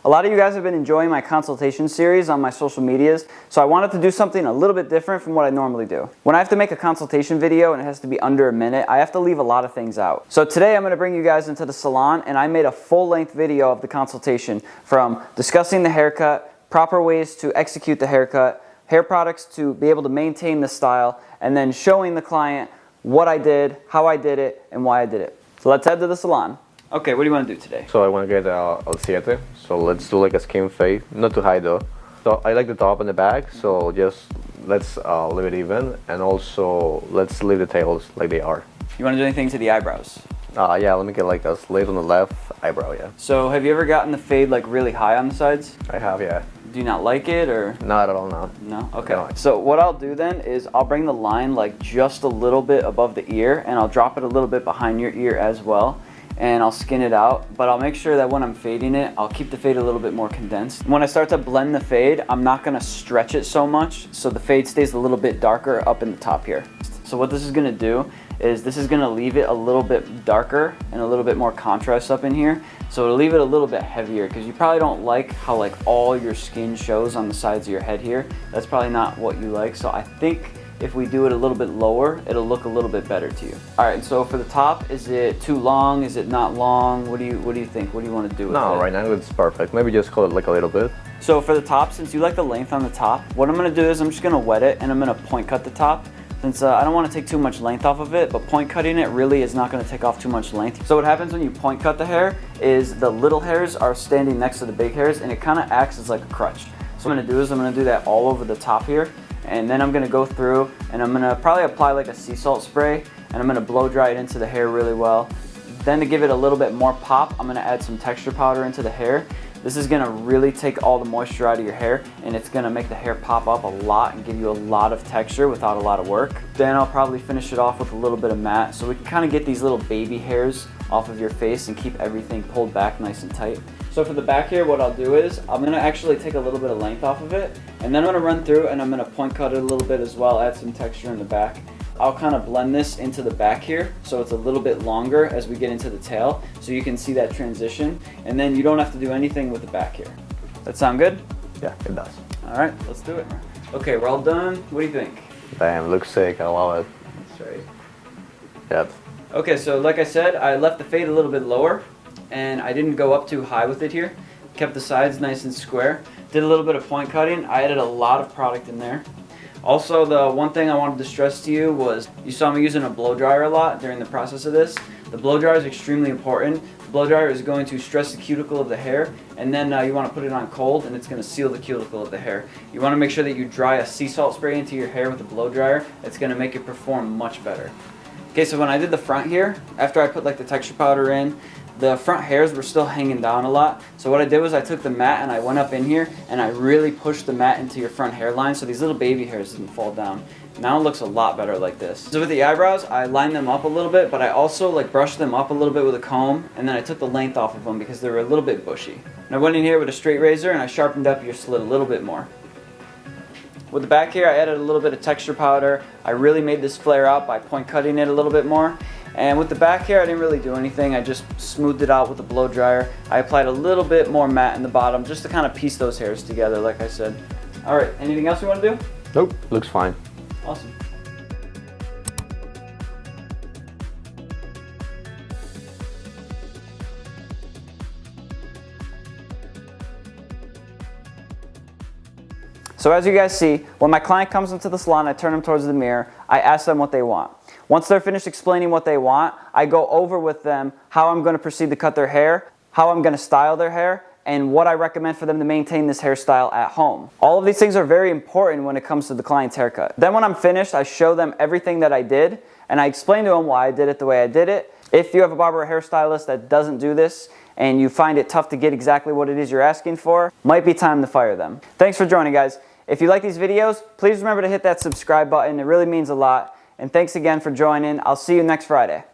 A lot of you guys have been enjoying my consultation series on my social medias, so I wanted to do something a little bit different from what I normally do. When I have to make a consultation video and it has to be under a minute, I have to leave a lot of things out. So today I'm going to bring you guys into the salon, and I made a full-length video of the consultation, from discussing the haircut, proper ways to execute the haircut, hair products to be able to maintain the style, and then showing the client what I did, how I did it, and why I did it. So let's head to the salon. Okay, what do you want to do today? So I want to get El Siete, so let's do like a skin fade, not too high though. So I like the top and the back, so just let's leave it even, and also let's leave the tails like they are. You want to do anything to the eyebrows? Yeah, let me get like a slit on the left eyebrow, yeah. So have you ever gotten the fade like really high on the sides? I have, yeah. Do you not like it, or? Not at all, no. No? Okay. No. So what I'll do then is I'll bring the line like just a little bit above the ear, and I'll drop it a little bit behind your ear as well, and I'll skin it out, but I'll make sure that when I'm fading it, I'll keep the fade a little bit more condensed. When I start to blend the fade, I'm not gonna stretch it so much, so the fade stays a little bit darker up in the top here. So what this is gonna do is this is gonna leave it a little bit darker and a little bit more contrast up in here. So it'll leave it a little bit heavier, because you probably don't like how like all your skin shows on the sides of your head here. That's probably not what you like. So I think if we do it a little bit lower, it'll look a little bit better to you. All right, so for the top, is it too long? Is it not long? What do you think? What do you want to do with it? No, right now it's perfect. Maybe just cut it like a little bit. So for the top, since you like the length on the top, what I'm gonna do is I'm just gonna wet it, and I'm gonna point cut the top. Since I don't want to take too much length off of it, but point cutting it really is not going to take off too much length. So what happens when you point cut the hair is the little hairs are standing next to the big hairs, and it kind of acts as like a crutch. So what I'm going to do is I'm going to do that all over the top here, and then I'm going to go through and I'm going to probably apply like a sea salt spray, and I'm going to blow dry it into the hair really well. Then to give it a little bit more pop, I'm going to add some texture powder into the hair. This is going to really take all the moisture out of your hair, and it's going to make the hair pop up a lot and give you a lot of texture without a lot of work. Then I'll probably finish it off with a little bit of matte, so we can kind of get these little baby hairs off of your face and keep everything pulled back nice and tight. So for the back here, what I'll do is I'm going to actually take a little bit of length off of it, and then I'm going to run through and I'm going to point cut it a little bit as well, add some texture in the back. I'll kind of blend this into the back here, so it's a little bit longer as we get into the tail, so you can see that transition, and then you don't have to do anything with the back here. That sound good? Yeah, it does. All right, let's do it. Okay, we're all done. What do you think? Damn, looks sick. I love it. That's right. Yep. Okay, so like I said, I left the fade a little bit lower, and I didn't go up too high with it here. Kept the sides nice and square. Did a little bit of point cutting. I added a lot of product in there. Also, the one thing I wanted to stress to you was, you saw me using a blow dryer a lot during the process of this. The blow dryer is extremely important. The blow dryer is going to stress the cuticle of the hair, and then you want to put it on cold, and it's going to seal the cuticle of the hair. You want to make sure that you dry a sea salt spray into your hair with the blow dryer. It's going to make it perform much better. Okay, so when I did the front here, after I put like the texture powder in, the front hairs were still hanging down a lot. So what I did was I took the mat and I went up in here and I really pushed the mat into your front hairline so these little baby hairs didn't fall down. Now it looks a lot better like this. So with the eyebrows, I lined them up a little bit, but I also like brushed them up a little bit with a comb, and then I took the length off of them because they were a little bit bushy. And I went in here with a straight razor and I sharpened up your slit a little bit more. With the back here, I added a little bit of texture powder. I really made this flare out by point cutting it a little bit more. And with the back here, I didn't really do anything. I just smoothed it out with the blow dryer. I applied a little bit more matte in the bottom just to kind of piece those hairs together, like I said. All right, anything else you want to do? Nope, looks fine. Awesome. So as you guys see, when my client comes into the salon, I turn them towards the mirror, I ask them what they want. Once they're finished explaining what they want, I go over with them how I'm going to proceed to cut their hair, how I'm going to style their hair, and what I recommend for them to maintain this hairstyle at home. All of these things are very important when it comes to the client's haircut. Then when I'm finished, I show them everything that I did, and I explain to them why I did it the way I did it. If you have a barber or hairstylist that doesn't do this, and you find it tough to get exactly what it is you're asking for, might be time to fire them. Thanks for joining, guys. If you like these videos, please remember to hit that subscribe button. It really means a lot. And thanks again for joining. I'll see you next Friday.